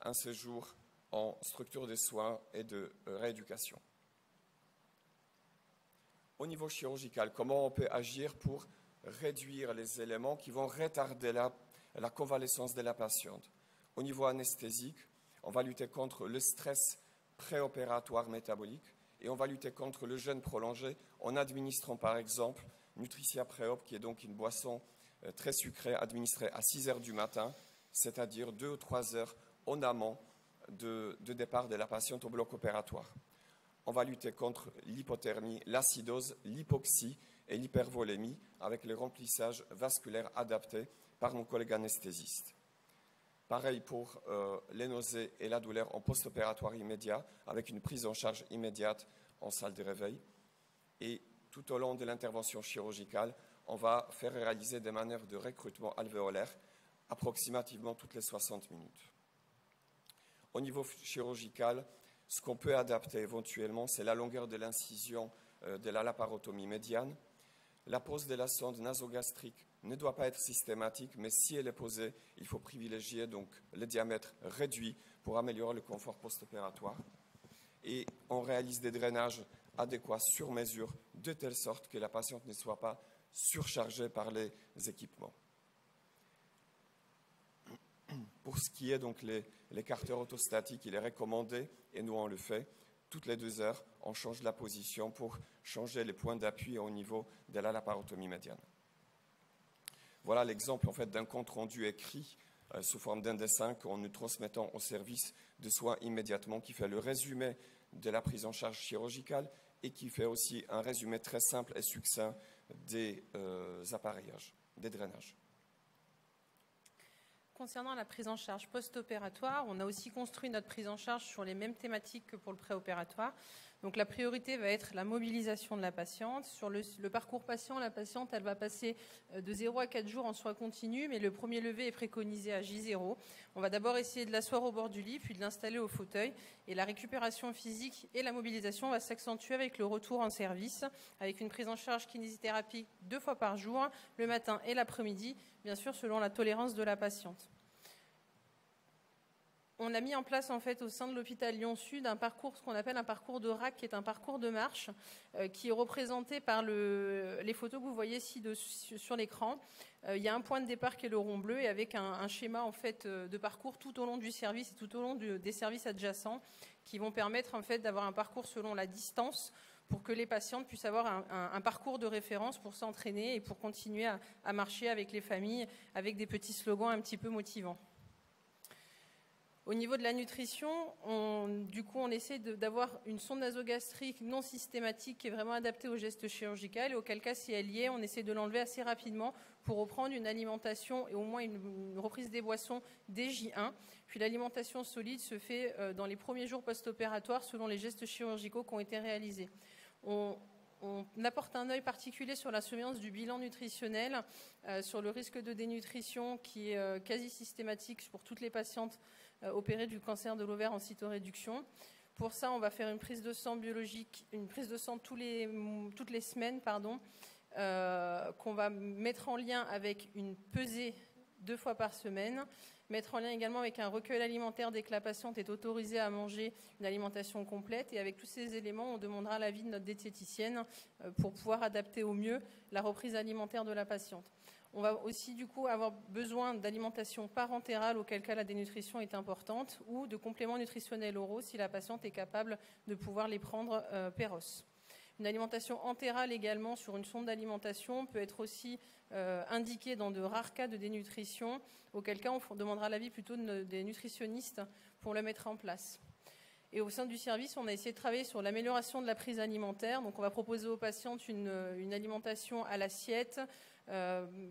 Speaker 7: un séjour en structure de soins et de rééducation. Au niveau chirurgical, comment on peut agir pour réduire les éléments qui vont retarder la convalescence de la patiente? Au niveau anesthésique, on va lutter contre le stress préopératoire métabolique et on va lutter contre le jeûne prolongé en administrant par exemple Nutricia Préop, qui est donc une boisson très sucrée administrée à 6 heures du matin, c'est-à-dire 2 ou 3 heures en amont de départ de la patiente au bloc opératoire. On va lutter contre l'hypothermie, l'acidose, l'hypoxie et l'hypervolémie avec le remplissage vasculaire adapté par mon collègue anesthésiste. Pareil pour les nausées et la douleur en post-opératoire immédiat avec une prise en charge immédiate en salle de réveil. Et tout au long de l'intervention chirurgicale, on va faire réaliser des manœuvres de recrutement alvéolaire approximativement toutes les 60 minutes. Au niveau chirurgical, ce qu'on peut adapter éventuellement, c'est la longueur de l'incision de la laparotomie médiane. La pose de la sonde nasogastrique ne doit pas être systématique, mais si elle est posée, il faut privilégier donc le diamètre réduit pour améliorer le confort post-opératoire. Et on réalise des drainages adéquats sur mesure, de telle sorte que la patiente ne soit pas surchargée par les équipements. Pour ce qui est donc les carteurs autostatiques, il est recommandé, et nous on le fait, toutes les 2 heures, on change la position pour changer les points d'appui au niveau de la laparotomie médiane. Voilà l'exemple en fait, d'un compte rendu écrit sous forme d'un dessin qu'en nous transmettant au service de soins immédiatement, qui fait le résumé de la prise en charge chirurgicale et qui fait aussi un résumé très simple et succinct des appareillages, des drainages.
Speaker 8: Concernant la prise en charge post-opératoire, on a aussi construit notre prise en charge sur les mêmes thématiques que pour le préopératoire. Donc la priorité va être la mobilisation de la patiente. Sur le parcours patient, la patiente elle va passer de 0 à 4 jours en soins continus, mais le premier lever est préconisé à J0. On va d'abord essayer de l'asseoir au bord du lit, puis de l'installer au fauteuil. Et la récupération physique et la mobilisation va s'accentuer avec le retour en service, avec une prise en charge kinésithérapie 2 fois par jour, le matin et l'après-midi, bien sûr selon la tolérance de la patiente. On a mis en place en fait au sein de l'hôpital Lyon-Sud un parcours, ce qu'on appelle un parcours de RAC, qui est un parcours de marche, qui est représenté par les photos que vous voyez ici sur l'écran. Il y a un point de départ qui est le rond bleu et avec un schéma en fait de parcours tout au long du service et tout au long des services adjacents, qui vont permettre en fait d'avoir un parcours selon la distance, pour que les patientes puissent avoir un parcours de référence pour s'entraîner et pour continuer à marcher avec les familles, avec des petits slogans un petit peu motivants. Au niveau de la nutrition, on essaie d'avoir une sonde nasogastrique non systématique qui est vraiment adaptée au geste chirurgical, et auquel cas, si elle y est, on essaie de l'enlever assez rapidement pour reprendre une alimentation et au moins une reprise des boissons dès J1. Puis l'alimentation solide se fait dans les premiers jours post-opératoires selon les gestes chirurgicaux qui ont été réalisés. On apporte un œil particulier sur la surveillance du bilan nutritionnel, sur le risque de dénutrition qui est quasi systématique pour toutes les patientes opérées du cancer de l'ovaire en cytoréduction. Pour ça, on va faire une prise de sang biologique, une prise de sang toutes les semaines, qu'on va mettre en lien avec une pesée 2 fois par semaine, mettre en lien également avec un recueil alimentaire dès que la patiente est autorisée à manger une alimentation complète. Et avec tous ces éléments, on demandera l'avis de notre diététicienne pour pouvoir adapter au mieux la reprise alimentaire de la patiente. On va aussi du coup avoir besoin d'alimentation parentérale, auquel cas la dénutrition est importante, ou de compléments nutritionnels oraux si la patiente est capable de pouvoir les prendre péros. Une alimentation entérale également sur une sonde d'alimentation peut être aussi indiquée dans de rares cas de dénutrition, auquel cas on demandera l'avis plutôt des nutritionnistes pour le mettre en place. Et au sein du service, on a essayé de travailler sur l'amélioration de la prise alimentaire. Donc on va proposer aux patientes une alimentation à l'assiette,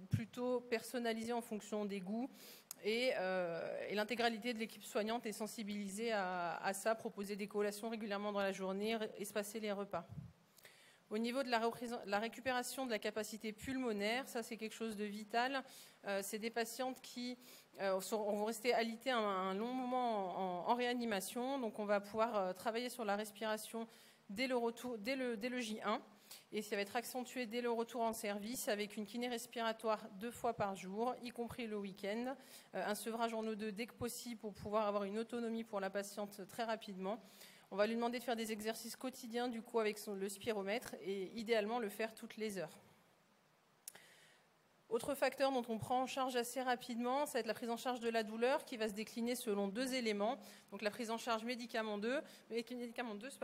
Speaker 8: plutôt personnalisée en fonction des goûts. Et l'intégralité de l'équipe soignante est sensibilisée à ça, proposer des collations régulièrement dans la journée, espacer les repas. Au niveau de la récupération de la capacité pulmonaire, ça c'est quelque chose de vital. C'est des patientes qui vont rester alitées un long moment en réanimation. Donc on va pouvoir travailler sur la respiration dès le J1. Et ça va être accentué dès le retour en service avec une kiné respiratoire 2 fois par jour, y compris le week-end. Un sevrage en O2 dès que possible pour pouvoir avoir une autonomie pour la patiente très rapidement. On va lui demander de faire des exercices quotidiens du coup avec le spiromètre et idéalement le faire toutes les heures. Autre facteur dont on prend en charge assez rapidement, ça va être la prise en charge de la douleur qui va se décliner selon 2 éléments. Donc la prise en charge médicamenteuse,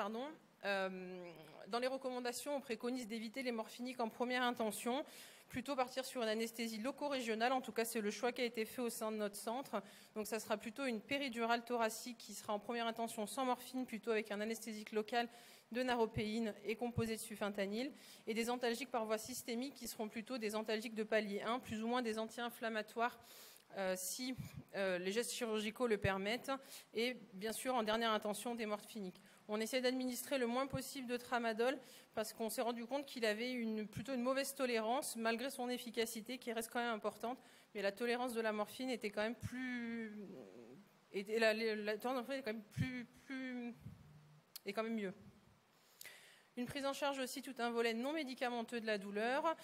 Speaker 8: Dans les recommandations, on préconise d'éviter les morphiniques en première intention, plutôt partir sur une anesthésie loco-régionale. En tout cas, c'est le choix qui a été fait au sein de notre centre. Donc, ça sera plutôt une péridurale thoracique qui sera en première intention sans morphine, plutôt avec un anesthésique local de naropéine et composé de sulfentanyl, et des antalgiques par voie systémique qui seront plutôt des antalgiques de palier 1, plus ou moins des anti-inflammatoires si les gestes chirurgicaux le permettent, et bien sûr en dernière intention des morphiniques. On essaie d'administrer le moins possible de tramadol parce qu'on s'est rendu compte qu'il avait plutôt une mauvaise tolérance malgré son efficacité qui reste quand même importante, mais la tolérance de la morphine était quand même plus... Et la tolérance de la morphine est quand même est quand même mieux. Une prise en charge aussi tout un volet non médicamenteux de la douleur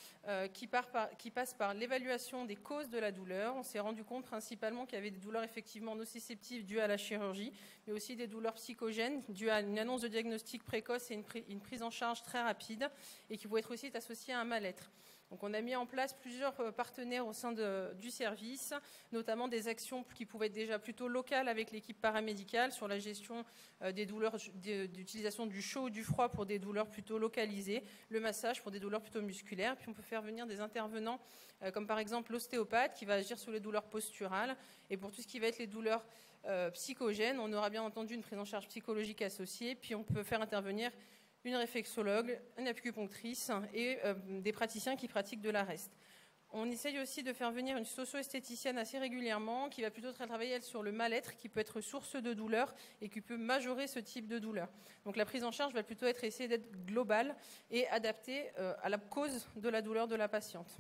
Speaker 8: qui passe par l'évaluation des causes de la douleur. On s'est rendu compte principalement qu'il y avait des douleurs effectivement nociceptives dues à la chirurgie, mais aussi des douleurs psychogènes dues à une annonce de diagnostic précoce et une prise en charge très rapide et qui pouvaient être aussi associées à un mal-être. Donc on a mis en place plusieurs partenaires au sein du service, notamment des actions qui pouvaient être déjà plutôt locales avec l'équipe paramédicale sur la gestion des douleurs, d'utilisation du chaud ou du froid pour des douleurs plutôt localisées, le massage pour des douleurs plutôt musculaires. Puis on peut faire venir des intervenants comme par exemple l'ostéopathe qui va agir sur les douleurs posturales. Et pour tout ce qui va être les douleurs psychogènes, on aura bien entendu une prise en charge psychologique associée. Puis on peut faire intervenir une réflexologue, une acupunctrice et des praticiens qui pratiquent de l'AREST. On essaye aussi de faire venir une socio-esthéticienne assez régulièrement qui va plutôt travailler elle, sur le mal-être qui peut être source de douleur et qui peut majorer ce type de douleur. Donc la prise en charge va plutôt essayer d'être globale et adaptée à la cause de la douleur de la patiente.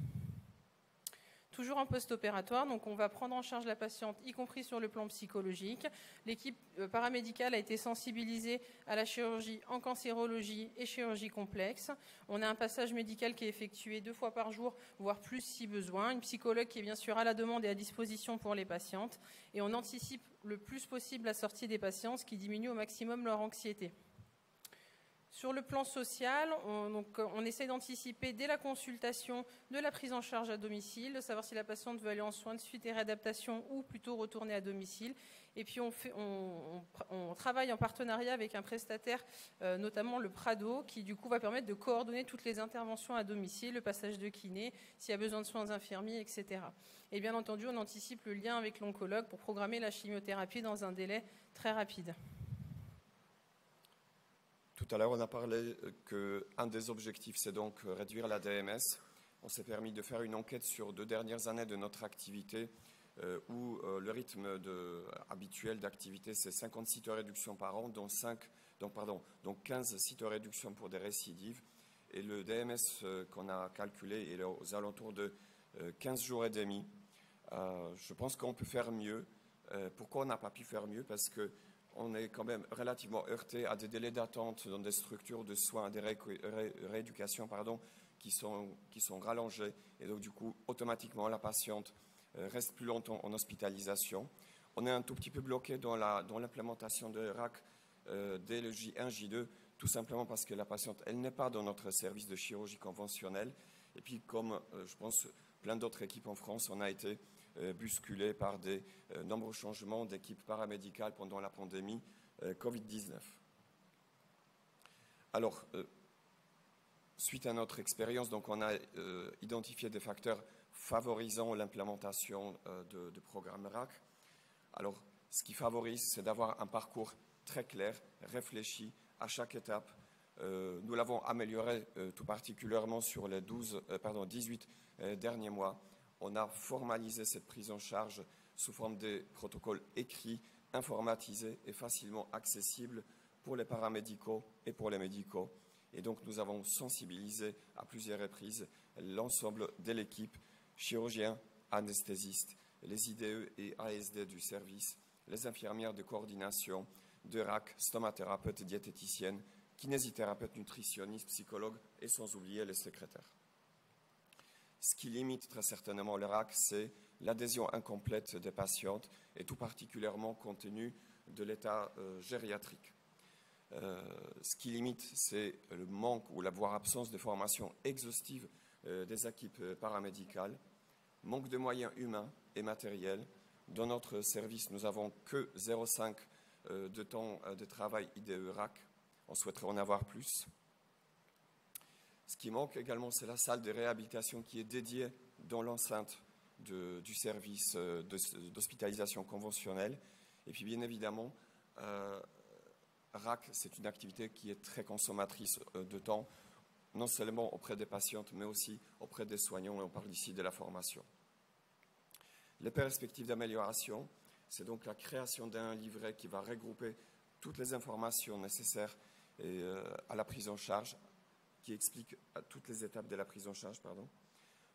Speaker 8: Toujours en post-opératoire, donc on va prendre en charge la patiente, y compris sur le plan psychologique. L'équipe paramédicale a été sensibilisée à la chirurgie en cancérologie et chirurgie complexe. On a un passage médical qui est effectué 2 fois par jour, voire plus si besoin. Une psychologue qui est bien sûr à la demande et à disposition pour les patientes. Et on anticipe le plus possible la sortie des patients, ce qui diminue au maximum leur anxiété. Sur le plan social, on essaie d'anticiper dès la consultation de la prise en charge à domicile, de savoir si la patiente veut aller en soins de suite et réadaptation ou plutôt retourner à domicile. Et puis on travaille en partenariat avec un prestataire, notamment le Prado, qui du coup va permettre de coordonner toutes les interventions à domicile, le passage de kiné, s'il y a besoin de soins infirmiers, etc. Et bien entendu, on anticipe le lien avec l'oncologue pour programmer la chimiothérapie dans un délai très rapide.
Speaker 7: Tout à l'heure, on a parlé qu'un des objectifs, c'est donc réduire la DMS. On s'est permis de faire une enquête sur 2 dernières années de notre activité où le rythme habituel d'activité, c'est 50 sites de réduction par an, dont 15 sites de réduction pour des récidives. Et le DMS qu'on a calculé est aux alentours de 15 jours et demi. Je pense qu'on peut faire mieux. Pourquoi on n'a pas pu faire mieux? Parce que on est quand même relativement heurté à des délais d'attente dans des structures de soins, des rééducations, qui sont rallongés. Et donc, du coup, automatiquement, la patiente reste plus longtemps en hospitalisation. On est un tout petit peu bloqué dans l'implémentation de RAC dès le J1, J2, tout simplement parce que la patiente, elle n'est pas dans notre service de chirurgie conventionnelle. Et puis, comme je pense plein d'autres équipes en France, on a été bousculé par des nombreux changements d'équipes paramédicales pendant la pandémie Covid-19. Alors, suite à notre expérience, donc on a identifié des facteurs favorisant l'implémentation de programmes RAC. Alors, ce qui favorise, c'est d'avoir un parcours très clair, réfléchi à chaque étape. Nous l'avons amélioré tout particulièrement sur les 18 derniers mois. On a formalisé cette prise en charge sous forme de protocoles écrits, informatisés et facilement accessibles pour les paramédicaux et pour les médicaux. Et donc, nous avons sensibilisé à plusieurs reprises l'ensemble de l'équipe, chirurgiens, anesthésistes, les IDE et ASD du service, les infirmières de coordination, de RAC, stomathérapeutes, diététiciennes, kinésithérapeutes, nutritionnistes, psychologues et sans oublier les secrétaires. Ce qui limite très certainement le RAC, c'est l'adhésion incomplète des patientes et tout particulièrement compte tenu de l'état gériatrique. Ce qui limite, c'est le manque ou la voire absence de formation exhaustive des équipes paramédicales, manque de moyens humains et matériels. Dans notre service, nous n'avons que 0,5 de temps de travail IDE-RAC. on souhaiterait en avoir plus. Ce qui manque également, c'est la salle de réhabilitation qui est dédiée dans l'enceinte du service d'hospitalisation conventionnelle. Et puis bien évidemment, RAC, c'est une activité qui est très consommatrice de temps, non seulement auprès des patientes, mais aussi auprès des soignants, et on parle ici de la formation. Les perspectives d'amélioration, c'est donc la création d'un livret qui va regrouper toutes les informations nécessaires à la prise en charge, qui explique toutes les étapes de la prise en charge,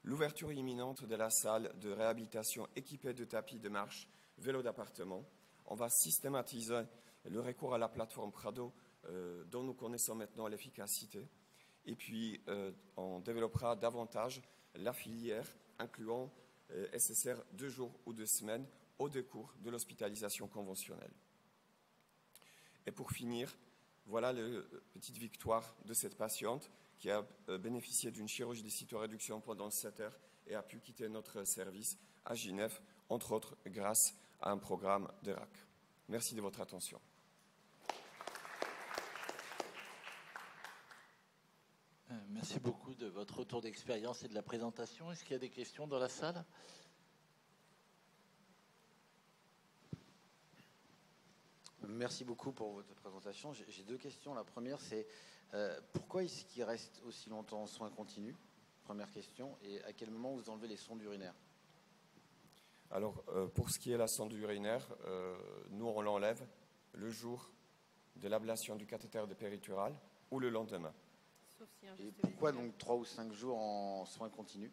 Speaker 7: l'ouverture imminente de la salle de réhabilitation équipée de tapis de marche, vélo d'appartement. On va systématiser le recours à la plateforme Prado, dont nous connaissons maintenant l'efficacité. Et puis, on développera davantage la filière, incluant SSR 2 jours ou 2 semaines au décours de l'hospitalisation conventionnelle. Et pour finir, voilà la petite victoire de cette patiente qui a bénéficié d'une chirurgie de cytoréduction pendant 7 heures et a pu quitter notre service à Genève, entre autres grâce à un programme de RAC. Merci de votre attention.
Speaker 1: Merci beaucoup de votre retour d'expérience et de la présentation. Est-ce qu'il y a des questions dans la salle ?
Speaker 4: Merci beaucoup pour votre présentation. J'ai 2 questions. La première, c'est pourquoi est-ce qu'il reste aussi longtemps en soins continus ? Première question. Et à quel moment vous enlevez les sondes urinaires ?
Speaker 7: Alors, pour ce qui est de la sonde urinaire, nous, on l'enlève le jour de l'ablation du cathéter de périturale ou le lendemain.
Speaker 4: Et pourquoi donc 3 ou 5 jours en soins continus ?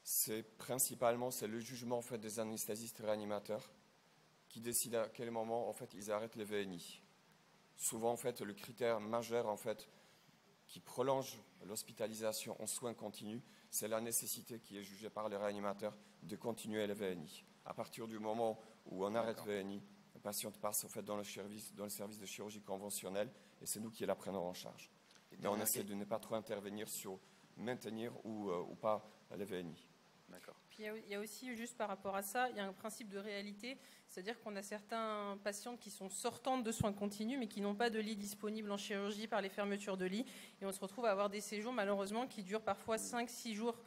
Speaker 7: C'est principalement le jugement en fait, des anesthésistes réanimateurs qui décident à quel moment en fait, ils arrêtent les VNI. Souvent, en fait, le critère majeur en fait, qui prolonge l'hospitalisation en soins continus, c'est la nécessité qui est jugée par les réanimateurs de continuer les VNI. À partir du moment où on arrête VNI, la patiente passe en fait, dans le service de chirurgie conventionnelle et c'est nous qui la prenons en charge. Mais on essaie de ne pas trop intervenir sur maintenir ou pas les VNI.
Speaker 4: D'accord.
Speaker 8: Puis il y a aussi, juste par rapport à ça, il y a un principe de réalité, c'est-à-dire qu'on a certains patients qui sont sortantes de soins continus, mais qui n'ont pas de lit disponible en chirurgie par les fermetures de lits. Et on se retrouve à avoir des séjours, malheureusement, qui durent parfois 5-6 jours,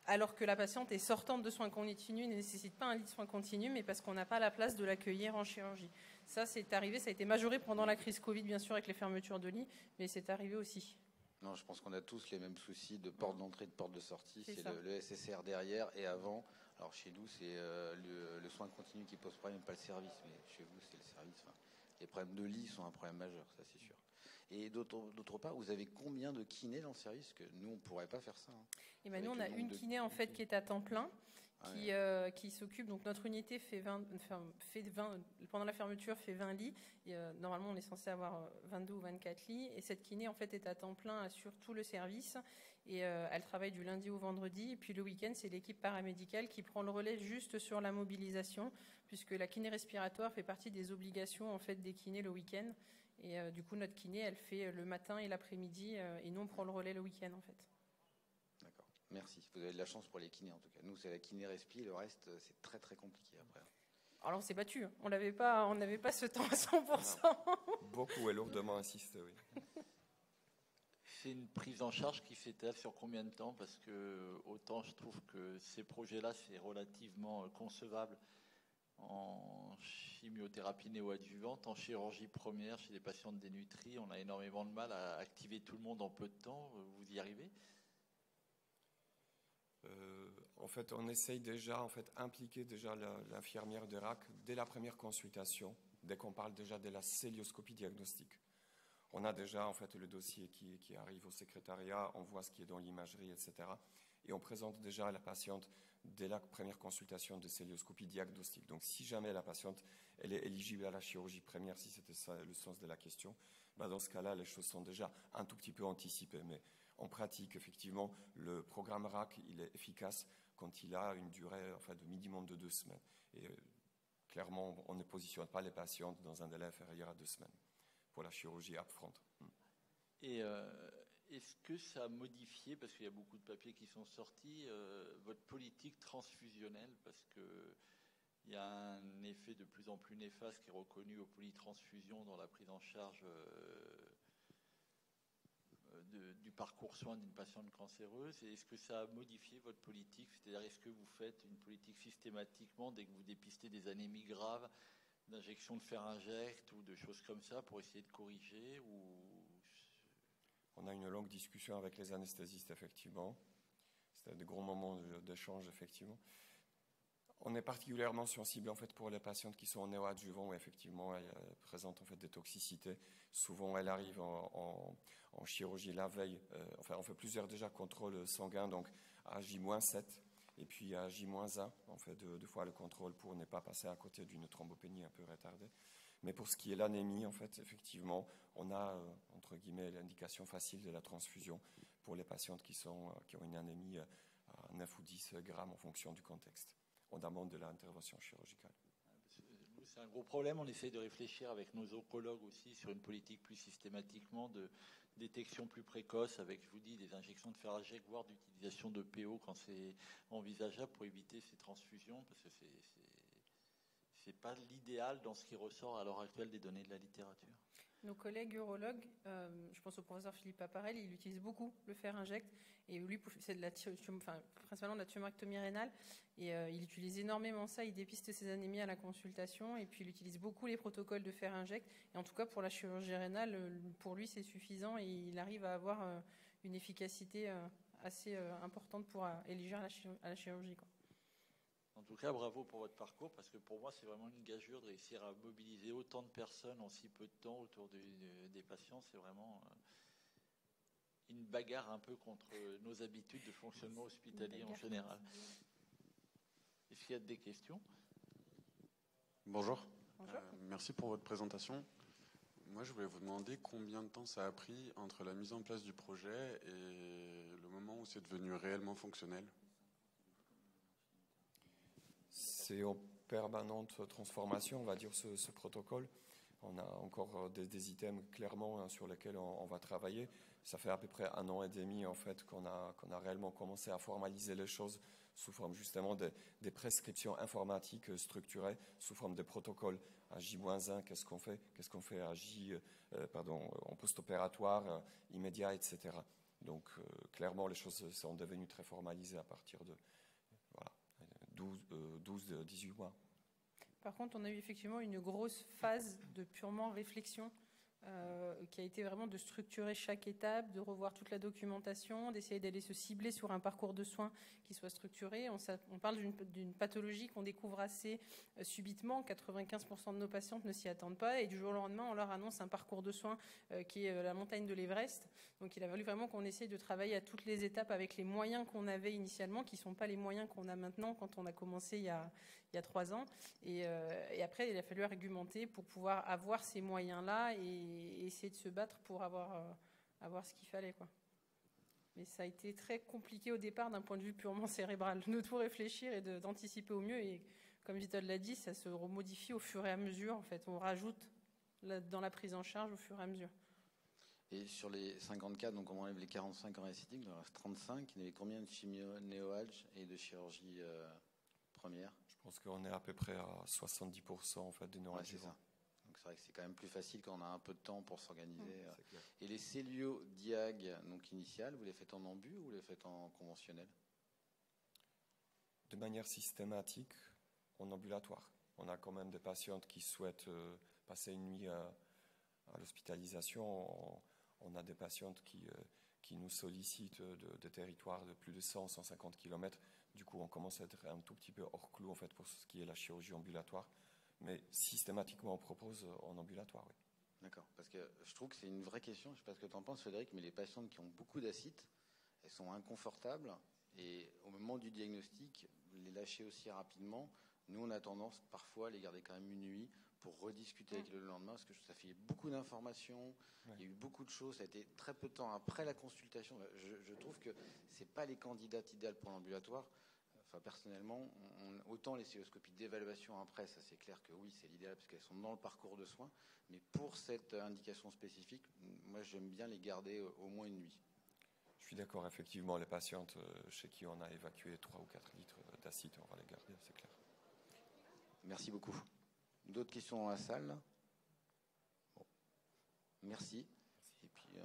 Speaker 8: alors que la patiente est sortante de soins continus et ne nécessite pas un lit de soins continus, mais parce qu'on n'a pas la place de l'accueillir en chirurgie. Ça, c'est arrivé, ça a été majoré pendant la crise Covid, bien sûr, avec les fermetures de lits, mais c'est arrivé aussi.
Speaker 4: Non, je pense qu'on a tous les mêmes soucis de porte d'entrée, de porte de sortie. C'est le SSR derrière et avant. Alors chez nous, c'est le soin continu qui pose problème, pas le service. Mais chez vous, c'est le service. Enfin, les problèmes de lit sont un problème majeur, ça c'est sûr. Et d'autre part, vous avez combien de kinés dans le service ? Que nous, on ne pourrait pas faire ça.
Speaker 8: Et ben nous, on a une kiné en fait qui est à temps plein. Qui s'occupe, donc notre unité fait 20, pendant la fermeture fait 20 lits, et, normalement on est censé avoir 22 ou 24 lits, et cette kiné en fait est à temps plein, assure tout le service, et elle travaille du lundi au vendredi, et puis le week-end c'est l'équipe paramédicale qui prend le relais juste sur la mobilisation, puisque la kiné respiratoire fait partie des obligations en fait des kinés le week-end, et du coup notre kiné elle fait le matin et l'après-midi, et nous on prend le relais le week-end en fait.
Speaker 4: Merci. Vous avez de la chance pour les kinés en tout cas. Nous, c'est la kiné respi, le reste, c'est très très compliqué après.
Speaker 8: Alors on s'est battu. On n'avait pas ce temps à 100%.
Speaker 7: Beaucoup et lourdement insisté, oui.
Speaker 1: C'est une prise en charge qui s'étale sur combien de temps ? Parce que autant je trouve que ces projets-là, c'est relativement concevable en chimiothérapie néoadjuvante, en chirurgie première, chez les patients de dénutrie, on a énormément de mal à activer tout le monde en peu de temps. Vous y arrivez ?
Speaker 7: En fait, on essaye déjà, impliquer déjà l'infirmière de RAC dès la première consultation, dès qu'on parle déjà de la célioscopie diagnostique. On a déjà, le dossier qui arrive au secrétariat, on voit ce qui est dans l'imagerie, etc. Et on présente déjà à la patiente dès la première consultation de célioscopie diagnostique. Donc, si jamais la patiente elle est éligible à la chirurgie première, si c'était ça le sens de la question, dans ce cas-là, les choses sont déjà un tout petit peu anticipées. Mais en pratique, effectivement, le programme RAC, il est efficace quand il a une durée de minimum de 2 semaines. Et clairement, on ne positionne pas les patientes dans un délai inférieur à 2 semaines pour la chirurgie upfront.
Speaker 1: Et est-ce que ça a modifié, parce qu'il y a beaucoup de papiers qui sont sortis, votre politique transfusionnelle ? Parce qu'il y a un effet de plus en plus néfaste qui est reconnu aux polytransfusions dans la prise en charge du parcours soin d'une patiente cancéreuse. Et est-ce que ça a modifié votre politique? C'est-à-dire, est-ce que vous faites une politique systématiquement, dès que vous dépistez des anémies graves, d'injection de fer injecte ou de choses comme ça pour essayer de corriger
Speaker 7: On a une longue discussion avec les anesthésistes, effectivement. C'était des gros moments d'échange, effectivement. On est particulièrement sensible en fait pour les patientes qui sont en néoadjuvant où effectivement elles présentent en fait des toxicités. Souvent elles arrivent en chirurgie la veille. On fait plusieurs déjà contrôles sanguins, donc à J-7 et puis à J-1. On fait deux fois le contrôle pour ne pas passer à côté d'une thrombopénie un peu retardée. Mais pour ce qui est l'anémie, en fait, effectivement, on a entre guillemets l'indication facile de la transfusion pour les patientes qui ont une anémie à 9 ou 10 grammes en fonction du contexte. On demande de l'intervention chirurgicale.
Speaker 1: C'est un gros problème. On essaie de réfléchir avec nos oncologues aussi sur une politique plus systématiquement de détection plus précoce avec, je vous dis, des injections de fer injecte, voire d'utilisation de PO quand c'est envisageable pour éviter ces transfusions, parce que c'est pas l'idéal dans ce qui ressort à l'heure actuelle des données de la littérature.
Speaker 8: Nos collègues urologues, je pense au professeur Philippe Apparel, il utilise beaucoup le fer injecte. Et lui, c'est principalement de la tumorectomie rénale. Et il utilise énormément ça. Il dépiste ses anémies à la consultation. Et puis, il utilise beaucoup les protocoles de fer injecte. Et en tout cas, pour la chirurgie rénale, pour lui, c'est suffisant. Et il arrive à avoir une efficacité assez importante pour éligir à la chirurgie, quoi.
Speaker 1: En tout cas, bravo pour votre parcours, parce que pour moi, c'est vraiment une gageure de réussir à mobiliser autant de personnes en si peu de temps autour des patients. C'est vraiment une bagarre un peu contre nos habitudes de fonctionnement hospitalier en général. Est-ce qu'il y a des questions?
Speaker 9: Bonjour. Merci pour votre présentation. Moi, je voulais vous demander combien de temps ça a pris entre la mise en place du projet et le moment où c'est devenu réellement fonctionnel.
Speaker 7: C'est en permanente transformation, on va dire, ce protocole. On a encore des items clairement sur lesquels on va travailler. Ça fait à peu près 1 an et demi en fait qu'on a réellement commencé à formaliser les choses sous forme justement des prescriptions informatiques structurées, sous forme de protocoles. À J-1, qu'est-ce qu'on fait à en post-opératoire, immédiat, etc. Donc clairement les choses sont devenues très formalisées à partir de 12-18 mois.
Speaker 8: Par contre, on a eu effectivement une grosse phase de purement réflexion qui a été vraiment de structurer chaque étape, de revoir toute la documentation, d'essayer d'aller se cibler sur un parcours de soins qui soit structuré. On parle d'une pathologie qu'on découvre assez subitement. 95% de nos patientes ne s'y attendent pas et du jour au lendemain, on leur annonce un parcours de soins qui est la montagne de l'Everest. Donc il a fallu vraiment qu'on essaye de travailler à toutes les étapes avec les moyens qu'on avait initialement, qui ne sont pas les moyens qu'on a maintenant quand on a commencé il y a 3 ans. Et après, il a fallu argumenter pour pouvoir avoir ces moyens-là et essayer de se battre pour avoir ce qu'il fallait, quoi. Mais ça a été très compliqué au départ d'un point de vue purement cérébral, de tout réfléchir et d'anticiper au mieux. Et comme Vitol l'a dit, ça se remodifie au fur et à mesure. En fait, on rajoute dans la prise en charge au fur et à mesure.
Speaker 4: Et sur les 54, donc on enlève les 45 en esthétique, il en reste 35. Il y avait combien de chimio néoalge et de chirurgie première?
Speaker 7: Je pense qu'on est à peu près à 70% en fait de néoadjuvants.
Speaker 4: Ouais, c'est ça. Donc c'est vrai que c'est quand même plus facile quand on a un peu de temps pour s'organiser. Et les cellulodiag donc initiales, vous les faites en ambu ou vous les faites en conventionnel?
Speaker 7: De manière systématique, en ambulatoire. On a quand même des patientes qui souhaitent passer une nuit à l'hospitalisation. On a des patientes qui nous sollicitent de territoires de plus de 100-150 km. Du coup, on commence à être un tout petit peu hors clou en fait, pour ce qui est la chirurgie ambulatoire. Mais systématiquement, on propose en ambulatoire, oui.
Speaker 4: D'accord, parce que je trouve que c'est une vraie question. Je ne sais pas ce que tu en penses, Frédéric, mais les patientes qui ont beaucoup d'acide, elles sont inconfortables. Et au moment du diagnostic, les lâcher aussi rapidement, nous, on a tendance parfois à les garder quand même une nuit pour rediscuter avec le lendemain, parce que ça fait beaucoup d'informations, il y a eu beaucoup de choses, ça a été très peu de temps après la consultation. Je trouve que ce n'est pas les candidates idéales pour l'ambulatoire. Enfin, personnellement, autant les cystoscopies d'évaluation après, ça c'est clair que oui, c'est l'idéal parce qu'elles sont dans le parcours de soins. Mais pour cette indication spécifique, moi j'aime bien les garder au moins une nuit.
Speaker 7: Je suis d'accord, effectivement, les patientes chez qui on a évacué 3 ou 4 litres d'acide, on va les garder, c'est clair.
Speaker 4: Merci beaucoup. D'autres questions dans la salle? Bon. Merci. Et puis